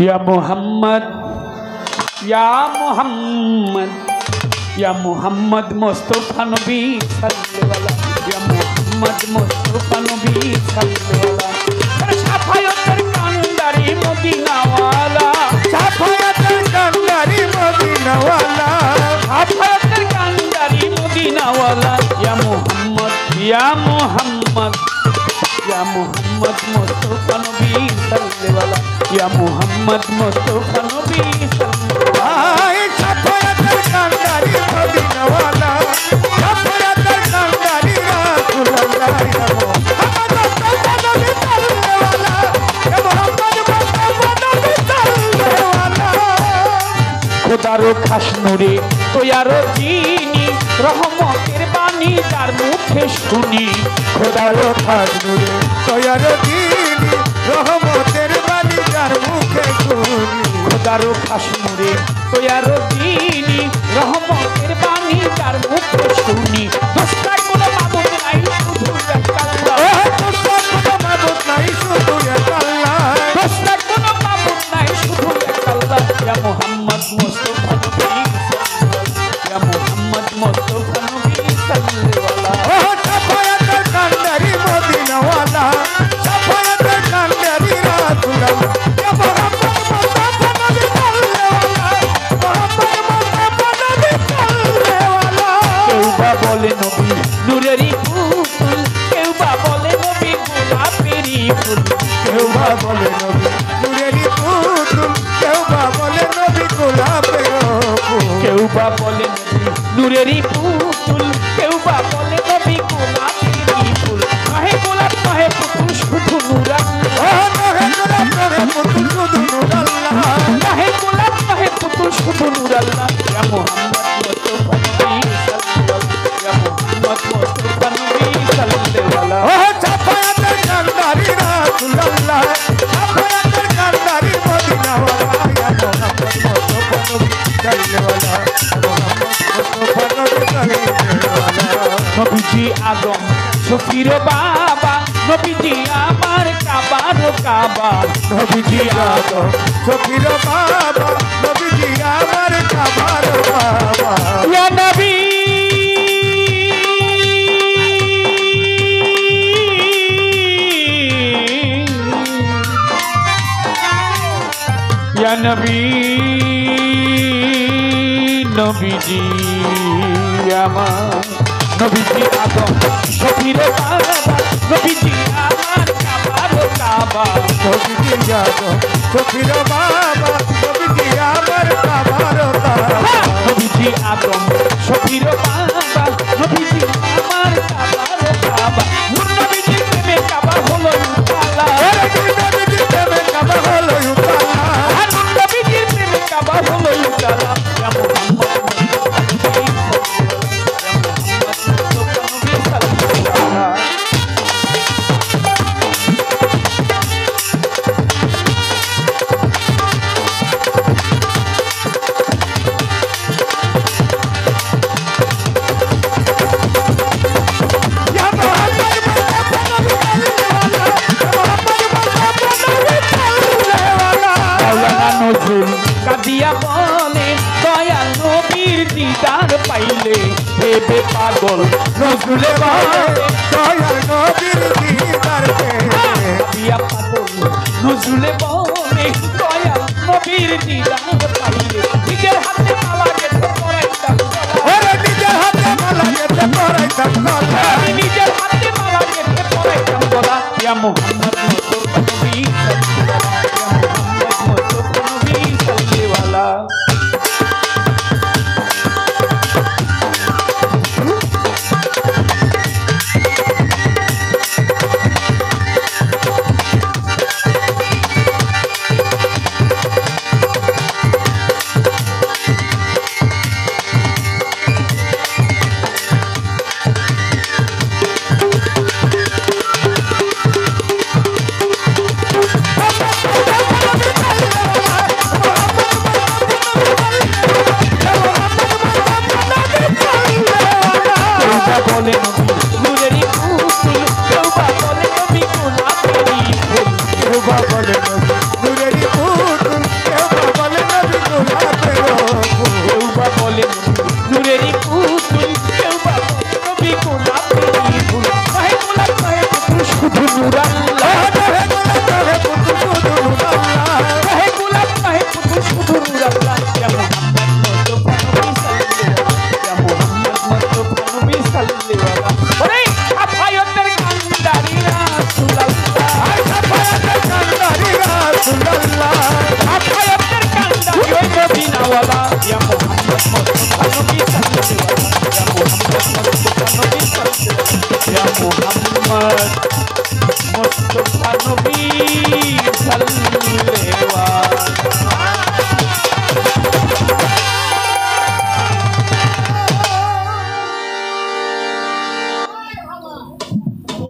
या मोहम्मद या मोहम्मद मुस्तफा नबी सल्लल्लाहु या मोहम्मद मुस्तफा नबी सल्लल्लाहु शाफायतेर कांडारी मदीना वाला शाफायतेर कांडारी मदीना वाला शाफायतेर कांडारी मदीना वाला या मोहम्मद या मोहम्मद मुस्तफा नबी सल्लल्लाहु या मोहम्मद मुस्तफा नबी सल्लल्लाहु शाफायतेर कांडारी मदीना वाला शाफायतेर कांडारी रसूलुल्लाह या मोहम्मद मुस्तफा नबी सल्लल्लाहु या मोहम्मद मुस्तफा नबी सल्लल्लाहु खुदारो खास नूरे तोयारो जीनी रहमतेर बानी तार मुखे शुनी खुदारो खास नूरे तोयारो जीनी रहमतेर बानी तार मुखे शुनी खुदारो खास नूरे तोयारो जीनी रहमतेर बानी तार मुखे शुनी दोस्तार कोनो माबुद নাই শুধু এক আল্লাহ दोस्तार कोनो माबुद নাই শুধু এক আল্লাহ दोस्तार कोनो माबुद নাই শুধু এক আল্লাহ या मोहम्मद मुस्तफा नबी या मोहम्मद मुस्तफा नबी सल्लल्लाहु शाफायतेर कांडारी मदीना वाला शाफायतेर कांडारी रसूलुल्लाह या मोहम्मद मुस्तफा नबी सल्लल्लाहु मोहम्मद मुस्तफा नबी सल्लल्लाहु केउ बा बोले नबी नूरेरी पुতুল केउ बा बोले नबी গোলাপেরি ফুল केउ बा बोले नबी नूरेरी पुতুল केउ बा बोले नबी गोलापेर फूल केउ बा बोले नबी नूरेरी पुতুল केउ बा बोले नबी গোলাপেরি ফুল নহে গোলাপ নহে পুতুল শুধু নূর আল্লাহ নহে গোলাপ নহে পুতুল শুধু নূর আল্লাহ নহে গোলাপ নহে পুতুল শুধু নূর আল্লাহ ইয়া মোহাম্মদ মুস্তফা নবী সাল্লাল্লাহু ইয়া মোহাম্মদ মুস্তফা নবী সাল্লাল্লাহু शाफायतेर कांडारी रसूलुल्लाह शाफायतेर कांडारी मदीना वाला या मोहम्मद मुस्तफा नबी सल्लल्लाहु मोहम्मद मुस्तफा नबी सल्लल्लाहु नबीजी आदम शफीर बाबा नबीजी आमार काबार काबा नबीजी आदम शफीर बाबा नबीजी आमार काबार बाबा या नबी या नबी नबीजी आमार नबीजी आदम शफीर बाबा नबीजी आमार काबार काबा नबीजी आदम शफीर बाबा नबीजी आमार काबार बाबा नबीजी आदम शफीर बाबा नबीजी आमार काबार काबा नूर नबीजी प्रेमे काबा হলো উতালা नबीजी प्रेमे काबा হলো উতালা নূর নবীজির প্রেমে কাবা হলো উতালা ইয়া মুহাম্মদ মুস্তফা নবী সাল্লাল্লাহু কাদিয়া বলে দয়াল নবীর দিদার পাইলে হেবে পাগল নজরুলে বলে দয়াল নবীর দিদার পেলে কাদিয়া পাগল নজরুলে বলে দয়াল নবীর দিদার পাইলে নিজের হাতে মালা গেঁথে পরাইতাম ওরে নিজের হাতে মালা গেঁথে পরাইতাম গলা আমি নিজের হাতে মালা গেঁথে পরাইতাম গলা ইয়া মুহাম্মদ মুস্তফা নবী সাল্লাল্লাহু ইয়া মুহাম্মদ মুস্তফা নবী সাল্লাল্লাহু মোস্তফা নবী